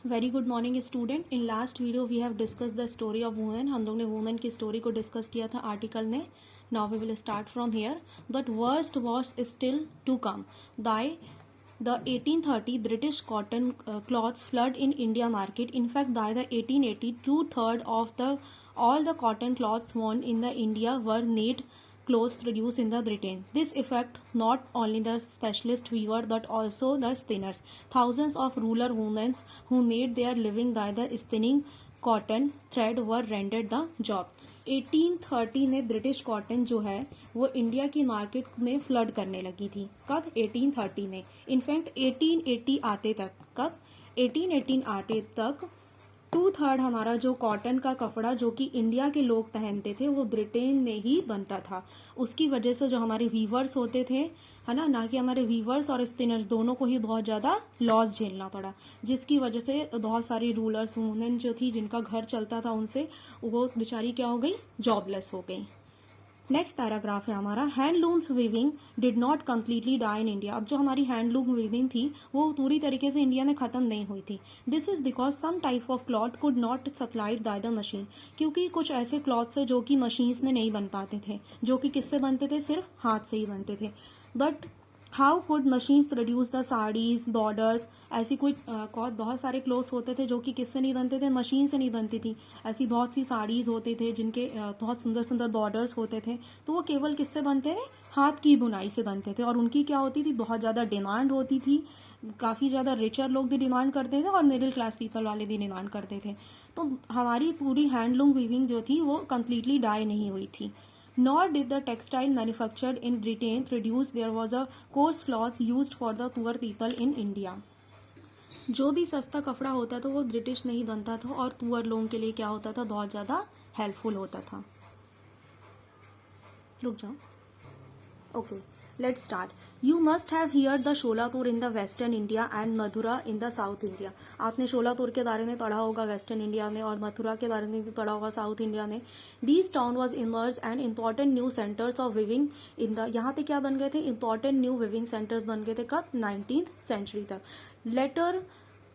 Very good morning student. In last video we have discuss the story of women. हम लोग ने women की story को discuss किया था आर्टिकल ने। Now we will start from here. But worst was still to come. दाई The 1830 British cotton cloths flood in India market. In fact, by the 1880, two-thirds of the all the cotton cloths worn in the India were knit clothes produced in the Britain. This affect not only the specialist weaver but also the spinners. Thousands of rural women who made their living by the spinning cotton thread were rendered the job. 1830 में British cotton जो है वो India की market में flood करने लगी थी। कब? 1830 में। इनफैक्ट 1880 आते तक, कब? 1818 आते तक टू थर्ड हमारा जो कॉटन का कपड़ा जो कि इंडिया के लोग पहनते थे वो ब्रिटेन में ही बनता था। उसकी वजह से जो हमारे वीवर्स होते थे, है ना कि हमारे वीवर्स और स्पिनर्स दोनों को ही बहुत ज्यादा लॉस झेलना पड़ा, जिसकी वजह से बहुत सारी रूलर्स वुमेन जो थी जिनका घर चलता था उनसे वो बेचारी क्या हो गई? जॉबलेस हो गई। नेक्स्ट पैराग्राफ है हमारा, handlooms weaving did not completely die in India. अब जो हमारी हैंडलूम वीविंग थी वो पूरी तरीके से इंडिया में खत्म नहीं हुई थी। This is because some type of cloth could not supplied by the machine. क्योंकि कुछ ऐसे क्लॉथ्स है जो कि मशीन्स में नहीं बन पाते थे, जो कि किससे बनते थे? सिर्फ हाथ से ही बनते थे। But how could machines produce the saris, borders, ऐसी कोई बहुत सारे क्लोथ्स होते थे जो कि किससे नहीं बनते थे? मशीन से नहीं बनती थी। ऐसी बहुत सी साड़ीज होते थे जिनके बहुत सुंदर सुंदर बॉर्डर्स होते थे, तो वो केवल किससे बनते थे? हाथ की बुनाई से बनते थे। और उनकी क्या होती थी? बहुत ज़्यादा डिमांड होती थी। काफ़ी ज़्यादा रिचर लोग भी डिमांड करते थे और मिडिल क्लास पीपल वाले भी डिमांड करते थे। तो हमारी पूरी हैंडलूम वीविंग जो थी वो कम्प्लीटली डाई नहीं हुई थी। Nor did the textile manufactured in Britain produce. There was a coarse cloth used for the poor people in India. जो भी सस्ता कपड़ा होता था वो ब्रिटिश नहीं बनता था और पुअर लोगों के लिए क्या होता था? बहुत ज़्यादा हेल्पफुल होता था। रुक जाओ। Okay, let's start. You must have heard the Sholatur in the Western India and Mathura in the South India. आपने शोलापुर के बारे में पढ़ा होगा वेस्टर्न इंडिया में और मथुरा के बारे में भी पढ़ा होगा साउथ इंडिया में। These town was emerged and important new centers of weaving in the, यहाँ पे क्या बन गए थे? important new weaving centers बन गए थे। कब? 19th century तक। Later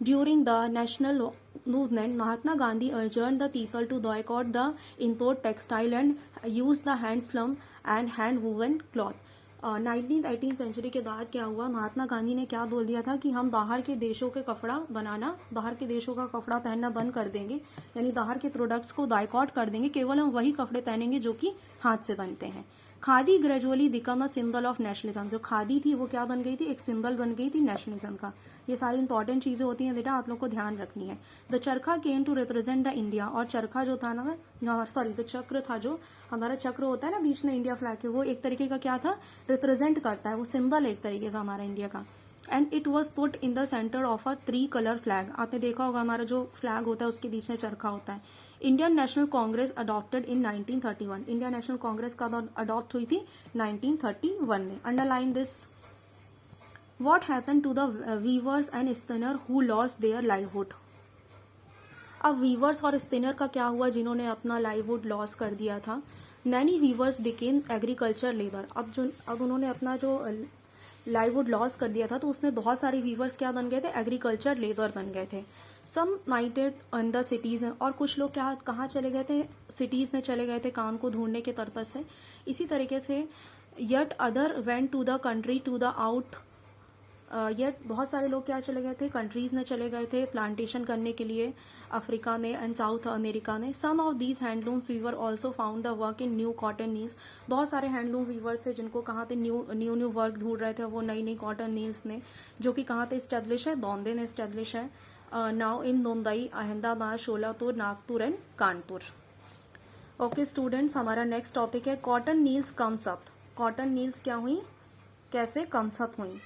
during the national movement, Mahatma Gandhi urged the people to boycott the import textile and use the handloom and hand woven cloth. 19th century के बाद क्या हुआ? महात्मा गांधी ने क्या बोल दिया था कि हम बाहर के देशों के कपड़ा बनाना, बाहर के देशों का कपड़ा पहनना बंद कर देंगे, यानी बाहर के प्रोडक्ट्स को बायकॉट कर देंगे, केवल हम वही कपड़े पहनेंगे जो कि हाथ से बनते हैं। Khadi gradually become a symbol of nationalism. जो खादी थी वो क्या बन गई थी? एक सिंबल बन गई थी नेशनलिज्म का। ये सारी इंपॉर्टेंट चीजें होती हैं बेटा, आप लोग को ध्यान रखनी है। The charkha came to represent the India. और चरखा जो था ना, सॉरी द चक्र था, जो हमारा चक्र होता है ना बीच में इंडिया फ्लैग के, वो एक तरीके का क्या था? रिप्रेजेंट करता है, वो सिंबल एक तरीके का हमारा इंडिया का। And it was put in the centre of a 3 colour flag. आपने देखा होगा हमारा जो फ्लैग होता है उसके बीच में चरखा होता है। Indian national Congress adopted in 1931। Indian national Congress कब अडॉप्ट हुई थी? 1931 में। Underline this. What happened to the weavers and spinner who lost their livelihood? अब वीवर्स और स्पिनर का क्या हुआ जिन्होंने अपना लाइवहुड लॉस कर दिया था? Many weavers became agriculture labour. अब उन्होंने अपना जो लाइवहुड लॉस कर दिया था तो उसमें बहुत सारे वीवर्स क्या बन गए थे? एग्रीकल्चर लेबर बन गए थे। सम माइटेड इन द सिटीज, और कुछ लोग क्या कहाँ चले गए थे? सिटीज में चले गए थे काम को ढूंढने के पर्पज से। इसी तरीके से yet other went to the country to the out. Yet बहुत सारे लोग क्या चले गए थे? कंट्रीज में चले गए थे प्लांटेशन करने के लिए, अफ्रीका ने एंड साउथ अमेरिका ने। Some of these handlooms weaver also found the work in new cotton mills. बहुत सारे हैंडलूम वीवर्स थे जिनको कहाँ थे? न्यू वर्क ढूंढ रहे थे वो नई नई कॉटन नील्स ने, जो कि कहाँ थे स्टेब्लिश है? बॉम्बे में स्टेब्लिश है now in Mumbai, Ahmedabad, Sholapur, Nagpur and Kanpur. Okay students, हमारा नेक्स्ट टॉपिक है cotton mills comes up. Cotton mills क्या हुई? कैसे कम्स अप हुई?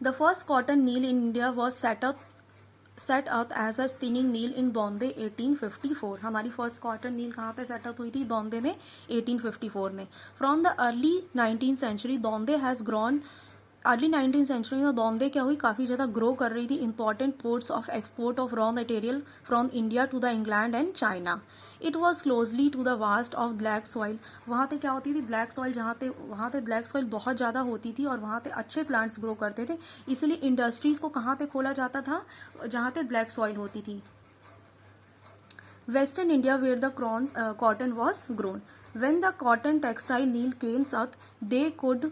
The first cotton mill in India was set up as a spinning mill in Bombay 1854। हमारी first cotton mill कहाँ पे setup हुई थी? बॉम्बे में 1854 में। From the early 19th century Bombay has grown early 19 century में दौंदे क्या हुई, काफ़ी ज़्यादा ग्रो कर रही थी. Important ports of export of raw material from India to the England and China. It was closely to the vast of black soil. वहाँ पे क्या होती थी, ब्लैक सॉइल वहाँ पे ब्लैक सॉइल बहुत ज़्यादा होती थी और वहाँ पे अच्छे प्लांट्स ग्रो करते थे. इसलिए इंडस्ट्रीज को कहाँ पे खोला जाता था, जहाँ पे ब्लैक सॉइल होती थी. Western India where the cotton was grown. When the cotton textile needle came south, they could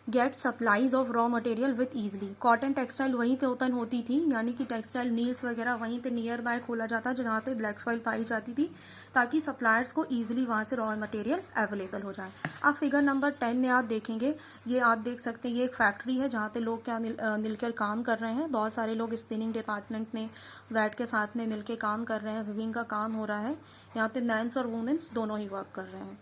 get supplies of raw material with easily. Cotton textile वहीं पे उत्पन्न होती थी, यानी कि टेक्सटाइल नील्स वगैरह वहीं पे नियर बाय खोला जाता जहाँ पे ब्लैक सॉइल पाई जाती थी, ताकि सप्लायर्स को ईजिली वहाँ से रॉ मटेरियल अवेलेबल हो जाए. आप फिगर नंबर 10 में आप देखेंगे, ये आप देख सकते हैं, ये एक फैक्ट्री है जहाँ पे लोग क्या मिलकर काम कर रहे हैं. बहुत सारे लोग स्पिनिंग डिपार्टमेंट में बैठ के साथ में मिलकर काम कर रहे हैं, विविंग का काम हो रहा है. यहाँ पे मैंस और वुमेन्स दोनों ही वर्क कर रहे हैं.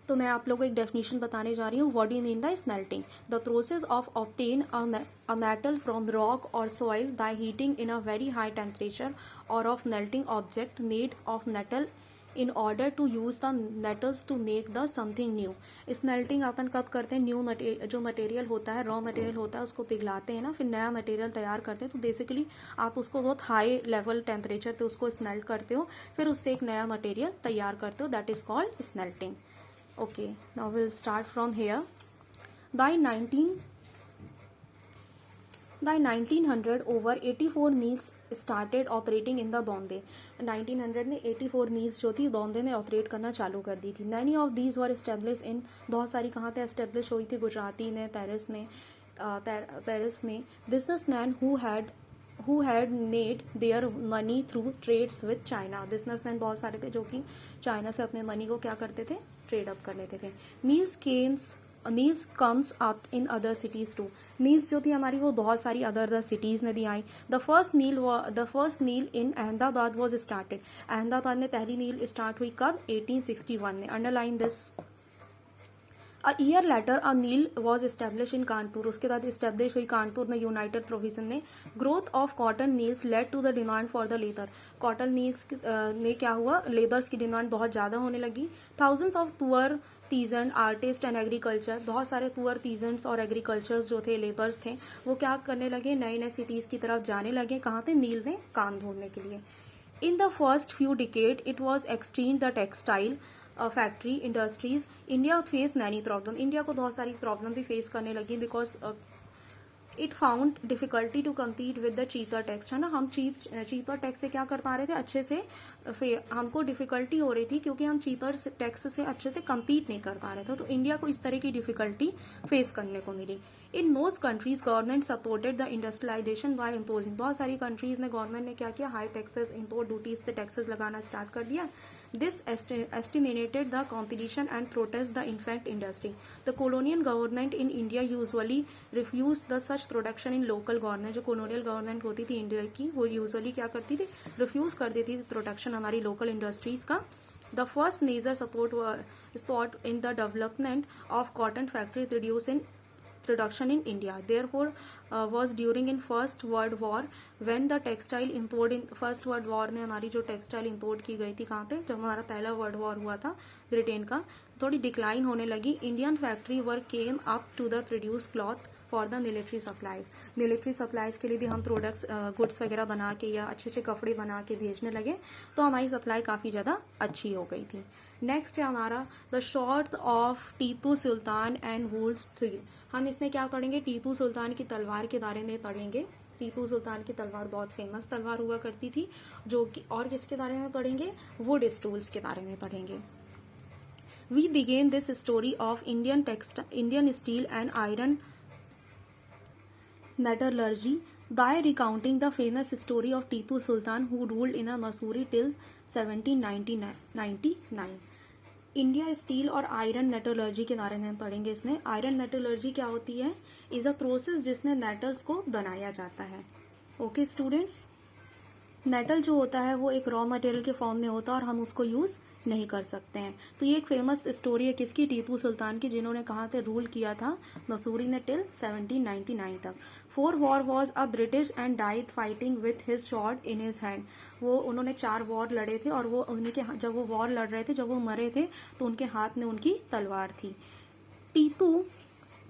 तो मैं आप लोगों को एक डेफिनेशन बताने जा रही हूँ. What do you mean by smelting? The process of obtain a metal from rock और soil by heating in a very high temperature और of melting object made of metal in order to use the metals to make the something new. Smelting अपन कब करते हैं, new जो material होता है, raw material होता है, उसको पिघलाते हैं ना, फिर नया मटेरियल तैयार करते हैं. तो बेसिकली आप उसको बहुत हाई लेवल टेम्परेचर पे उसको स्मेल्ट करते हो, फिर उससे एक नया मटेरियल तैयार करते हो. That is called smelting. Okay, now we'll start from here. By 1900, over 84 mills started operating in the Dondé. 1900 में 84 mills जो थी दौंदे ने ऑपरेट करना चालू कर दी थी. Many of these were established in, बहुत सारी कहाँ पे एस्टेब्लिश हुई थी, गुजराती ने, पेरिस ने. Businessman who had made their money through trades with China. Businessman बहुत सारे थे जो कि चाइना से अपने मनी को क्या करते थे, ट्रेड अप कर लेते थे. Mills comes up in other cities too. Mills जो थी हमारी वो बहुत सारी अदर सिटीज में भी आई. The first mill in Ahmedabad was started. Ahmedabad में पहली नील स्टार्ट हुई कब, 1861 में. Underline this. A year later a mill was establish in Kanpur. उसके बाद इस्टेब्लिश हुई कानपुर में, यूनाइटेड प्रोविजन ने. Growth of cotton mills led to the demand for the leather. Cotton mills ने क्या हुआ, लेदर्स की डिमांड बहुत ज़्यादा होने लगी. Thousands of poor peasant artist and agriculture, बहुत सारे पुअर पीजेंट्स और एग्रीकल्चर्स जो थे, लेबर्स थे, वो क्या करने लगे, नए नए सिटीज़ की तरफ जाने लगे. कहाँ पे, नील में काम ढूंढने के लिए. In the first few decade it was extreme the textile factory industries. India face many problem. India को बहुत सारी प्रॉब्लम भी फेस करने लगी, because it found difficulty to compete with the cheaper tax. है ना, हम चीपर टैक्स से क्या कर पा रहे थे, अच्छे से हमको डिफिकल्टी हो रही थी क्योंकि हम चीपर टैक्स से अच्छे से कम्पीट नहीं कर पा रहे थे. तो इंडिया को इस तरह की डिफिकल्टी फेस करने को मिली. In most countries government supported the industrialisation by imposing. बहुत सारी कंट्रीज ने, गवर्नमेंट ने क्या किया, हाई टैक्सेस, इम्पोर्ट ड्यूटीज पे टैक्सेस लगाना स्टार्ट कर दिया. This estimated the competition and protest the infant industry. The colonial government in India usually refused the such production in local government. जो colonial government होती थी इंडिया की, वो usually क्या करती थी, refuse कर देती थी प्रोडक्शन हमारी local industries का. The first major support in the development of cotton factory reducing production in India. Therefore, was during in First World War when the textile import in First World War में हमारी जो textile import की गई थी, कहाँ पे, जब हमारा पहला वर्ल्ड वॉर हुआ था ब्रिटेन का, थोड़ी डिक्लाइन होने लगी. Indian factory work came up to the produce cloth for the military supplies. Military supplies के लिए भी हम प्रोडक्ट्स गुड्स वगैरह बना के या अच्छे अच्छे कपड़े बना के भेजने लगे, तो हमारी सप्लाई काफ़ी ज़्यादा अच्छी हो गई थी. नेक्स्ट है हमारा the short of Tipu sultan and Wolves three. हम इसमें क्या पढ़ेंगे, टीपू सुल्तान की तलवार के बारे में पढ़ेंगे. टीपू सुल्तान की तलवार बहुत फेमस तलवार हुआ करती थी, जो कि, और किसके बारे में पढ़ेंगे, वुड स्टूल्स के बारे में पढ़ेंगे. We begin this story of Indian steel and iron metallurgy by recounting the famous story of Tipu Sultan who ruled in a Missouri till 1799. India steel और आयरन मेटलर्जी के बारे में पढ़ेंगे. इसमें आयरन मेटलर्जी क्या होती है, इज अ प्रोसेस जिसमें मेटल्स को बनाया जाता है. ओके स्टूडेंट्स, मेटल जो होता है वो एक रॉ मटेरियल के फॉर्म में होता है और हम उसको यूज़ नहीं कर सकते हैं. तो ये एक फेमस स्टोरी है किसकी, टीपू सुल्तान की, जिन्होंने कहाँ पे रूल किया था, मसूरी में टिल 1799 तक. Four war was a British and died fighting with his sword in his hand. वो उन्होंने 4 वॉर लड़े थे और वो उन्हीं के, जब वो वॉर लड़ रहे थे, जब वो मरे थे, तो उनके हाथ में उनकी तलवार थी.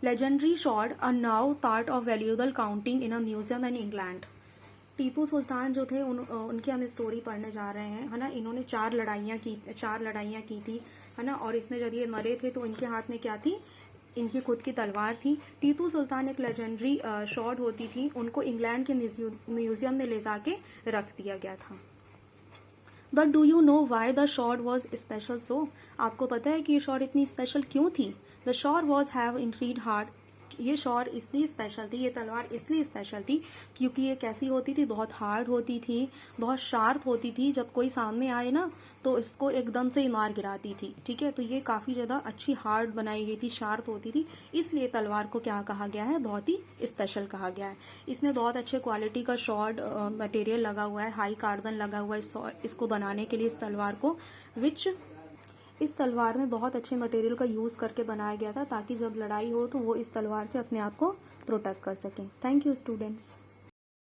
Legendary swords are now part of valuable counting in a museum in England. Tipu Sultan जो थे उनकी हम स्टोरी पढ़ने जा रहे हैं, है ना। इन्होंने 4 लड़ाइयाँ की थी, है ना। और इसमें जब ये मरे थे तो इनके हाथ में क्या थी, इनकी खुद की तलवार थी। टीपू सुल्तान एक लेजेंडरी शॉर्ट होती थी, उनको इंग्लैंड के म्यूजियम में ले जाके रख दिया गया था। But do you know why the sword was special so? आपको पता है कि ये शॉर्ट इतनी स्पेशल क्यों थी? The sword was have incredibly hard. ये शॉर्ट इसलिए स्पेशल थी, ये तलवार इसलिए स्पेशल थी क्योंकि ये कैसी होती थी, बहुत हार्ड होती थी, बहुत शार्प होती थी। जब कोई सामने आए ना तो इसको एकदम से ही मार गिराती थी, ठीक है। तो ये काफ़ी ज़्यादा अच्छी हार्ड बनाई गई थी, शार्प होती थी, इसलिए तलवार को क्या कहा गया है, बहुत ही स्पेशल कहा गया है। इसमें बहुत अच्छे क्वालिटी का शॉर्ट मटेरियल लगा हुआ है, हाई कार्बन लगा हुआ है इसको बनाने के लिए, इस तलवार को, इस तलवार में बहुत अच्छे मटेरियल का यूज़ करके बनाया गया था ताकि जब लड़ाई हो तो वो इस तलवार से अपने आप को प्रोटेक्ट कर सकें। Thank you students.